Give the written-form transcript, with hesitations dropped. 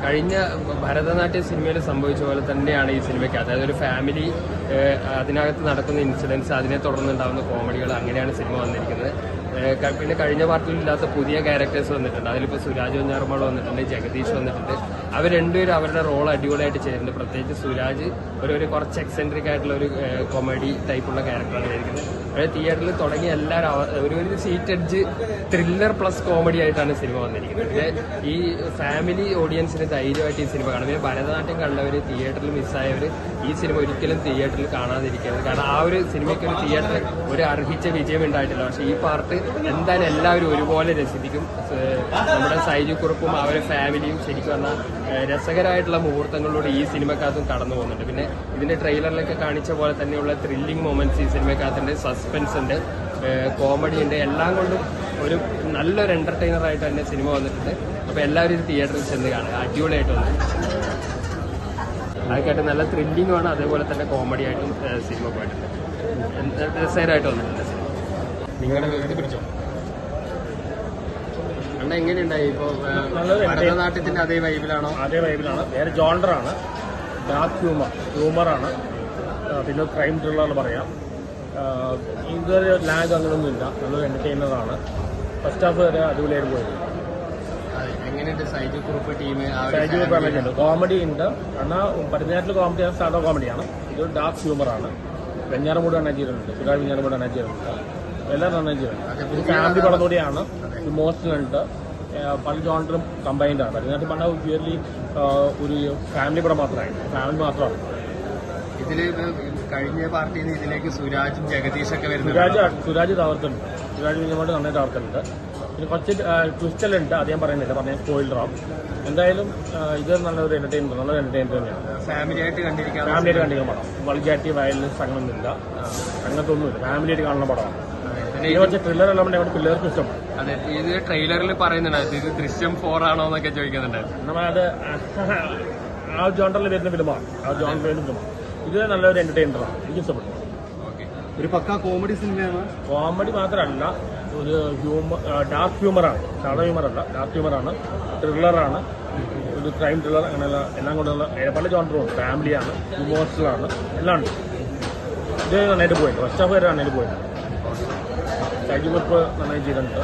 കഴിഞ്ഞ ഭരതനാട്യ സിനിമയിൽ സംഭവിച്ച പോലെ തന്നെയാണ് ഈ സിനിമയ്ക്ക്. അതായത് ഒരു ഫാമിലി, അതിനകത്ത് നടക്കുന്ന ഇൻസിഡൻസ്, അതിനെ തുടർന്നുണ്ടാകുന്ന കോമഡികൾ, അങ്ങനെയാണ് സിനിമ വന്നിരിക്കുന്നത്. പിന്നെ കഴിഞ്ഞ പാർട്ടിലില്ലാത്ത പുതിയ ക്യാരക്ടേഴ്സ് വന്നിട്ടുണ്ട്. അതിലിപ്പോൾ സുരാജ് വെഞ്ഞാറമ്മൂട് വന്നിട്ടുണ്ട്, ജഗദീഷ് വന്നിട്ടുണ്ട്. അവർ രണ്ടുപേരും അവരുടെ റോൾ അടിപൊളിയായിട്ട് ചെയ്യുന്നുണ്ട്. പ്രത്യേകിച്ച് സുരാജ് ഒരു കുറച്ച് എക്സെൻട്രിക് ആയിട്ടുള്ള ഒരു കോമഡി ടൈപ്പുള്ള ക്യാരക്ടറാണ് ചെയ്തിരിക്കുന്നത്. അതായത് തിയേറ്ററിൽ തുടങ്ങിയ എല്ലാവരും ഒരു seat edge thriller plus comedy ആയിട്ടാണ് സിനിമ വന്നിരിക്കുന്നത്. പിന്നെ ഈ ഫാമിലി ഓഡിയൻസിന് ധൈര്യമായിട്ട് ഈ സിനിമ കാണും. പിന്നെ ഭരതനാട്യം കണ്ടവർ, തിയേറ്ററിൽ മിസ്സായവർ ഈ സിനിമ ഒരിക്കലും തിയേറ്ററിൽ കാണാതിരിക്കരുത്. കാരണം ആ ഒരു സിനിമയ്ക്ക് ഒരു തിയേറ്ററിൽ ഒരു അർഹിച്ച വിജയം ഉണ്ടായിട്ടില്ല. പക്ഷേ ഈ പാർട്ട് എന്തായാലും എല്ലാവരും ഒരുപോലെ രസിപ്പിക്കും. നമ്മുടെ സൈജു കുറുപ്പും അവരുടെ ഫാമിലിയും ശരിക്കും പറഞ്ഞാൽ രസകരമായിട്ടുള്ള മുഹൂർത്തങ്ങളിലൂടെ ഈ സിനിമക്കകത്തും കടന്നു പോകുന്നുണ്ട്. പിന്നെ ഇതിന്റെ ട്രെയിലറിലൊക്കെ കാണിച്ച പോലെ തന്നെയുള്ള ത്രില്ലിംഗ് മൊമെന്റ്സ് ഈ സിനിമക്കകത്തുണ്ട്, സസ്പെൻസ് ഉണ്ട്, കോമഡി ഉണ്ട്. എല്ലാം കൊണ്ടും ഒരു നല്ലൊരു എന്റർടൈനർ ആയിട്ട് തന്നെ സിനിമ വന്നിട്ടുണ്ട്. അപ്പോൾ എല്ലാവരും ഇത് തിയേറ്ററിൽ ചെന്ന് കാണുക. അടിപൊളിയായിട്ട് വന്നിട്ടുണ്ട്. അതൊക്കെയായിട്ട് നല്ല ത്രില്ലിംഗുമാണ്, അതേപോലെ തന്നെ കോമഡി ആയിട്ടും സിനിമ പോയിട്ടുണ്ട്. രസകരമായിട്ട് വന്നിട്ടുണ്ട് സിനിമ. നിങ്ങളുടെ ഇത് പിടിച്ചോ അണ്ണ, എങ്ങനെയുണ്ടായി? ഇപ്പോൾ ഭരതനാട്യത്തിന്റെ അതേ വൈബിലാണോ? അതേ വൈബിലാണ്. വേറെ ജോണ്ടറാണ്, ഡാർക്ക് ഹ്യൂമറാണ്, പിന്നെ ക്രൈം ത്രില്ലർ പറയാം. ഇതൊരു ലാഗ് അങ്ങനെയൊന്നുമില്ല, നല്ലൊരു എന്റർടൈനറാണ്. ഫസ്റ്റ് ഹാഫ് വരെ അടിപൊളിയായിട്ട് പോയത്. എങ്ങനെയുണ്ട് സൈജു കുറുപ്പ് ടീം? സൈജു കുറുപ്പ് കോമഡി ഉണ്ട്. എന്നാൽ ഭരതനാട്യത്തിൽ കോമഡിയാണ്, സാധാ കോമഡിയാണ്. ഇതൊരു ഡാർക്ക് ഹ്യൂമറാണ്. വെഞ്ഞാറമൂട് നന്നായി ചെയ്തിട്ടുണ്ട്, സുരാജ് വെഞ്ഞാറമൂട് നന്നായി ചെയ്തിട്ടുണ്ട്, എല്ലാം നന്നായി ചെയ്തിട്ടുണ്ട്. ഇത് ഫാമിലി പടം കൂടിയാണ്. ഇമോഷണൽ ഉണ്ട്, പല ജോണ്ടറും കമ്പൈൻഡ് ആണ്. ഭരതനാട്യം പറഞ്ഞാൽ പ്യൂർലി ഒരു ഫാമിലി പടം ഫാമിലി മാത്രമാണ്. ഇതില് കഴിഞ്ഞ പാർട്ടിയിൽ നിന്ന് ഇതിലേക്ക് സുരാജും ജഗദീഷൊക്കെ വരുന്നത്. സുരാജ് തകർത്തുണ്ട്, സുരാജ് വെഞ്ഞാറമൂട് നന്നായി തകർത്തുണ്ട്. പിന്നെ കുറച്ച് ട്വിസ്റ്റലുണ്ട്, അത് ഞാൻ പറയുന്നില്ല, പറഞ്ഞ സ്പോയിലറാം. എന്തായാലും ഇത് നല്ലൊരു എന്റർടൈനർ തന്നെയാണ്. ഫാമിലിയായിട്ട് കണ്ടിരിക്കാൻ പടം. വൾഗാരിറ്റി, വയലൻസ് അങ്ങനൊന്നുമില്ല, അങ്ങനത്തെ ഒന്നുമില്ല. ഫാമിലിയായിട്ട് കാണുന്ന പടമാണ്. കുറച്ച് ത്രില്ലർ എല്ലാം കൊണ്ട് പിള്ളേർക്ക് ഇഷ്ടമാണ്. അതെ, ഇത് ട്രെയിലറിൽ പറയുന്നുണ്ട് ഇത് ദൃശ്യം 4 ആണോ എന്നൊക്കെ ചോദിക്കുന്നുണ്ട്. നമ്മളത് ആ ജോണ്ടറിൽ വരുന്ന ഫിലിമാണ്, ആ ജോൺ വരുന്ന ഫിലിമാണ്. ഇത് നല്ലൊരു എന്റർടൈനറാണ്, എനിക്ക് ഇഷ്ടപ്പെട്ടു. ഒരു പക്കാ കോമഡി സിനിമയാണ്. കോമഡി മാത്രമല്ല, ഒരു ഡാർക്ക് ഹ്യൂമറാണ്, സാധാ ഹ്യൂമറല്ല, ഡാർക്ക് ഹ്യൂമറാണ്, ത്രില്ലറാണ്, ഒരു ക്രൈം ത്രില്ലർ, അങ്ങനെയുള്ള എല്ലാം കൊണ്ടുള്ള പല ജോണ്ടറും. ഫാമിലിയാണ്, ഇമോഷണലാണ്, എല്ലാം ഉണ്ട്. ഇത് നന്നായിട്ട് പോയിട്ടുണ്ട്. ഫസ്റ്റ് ഹാഫ് വരെ നന്നായിട്ട് പോയിട്ടുണ്ട്. സൈജു കുറുപ്പ് നന്നായി ചെയ്തിട്ടുണ്ട്.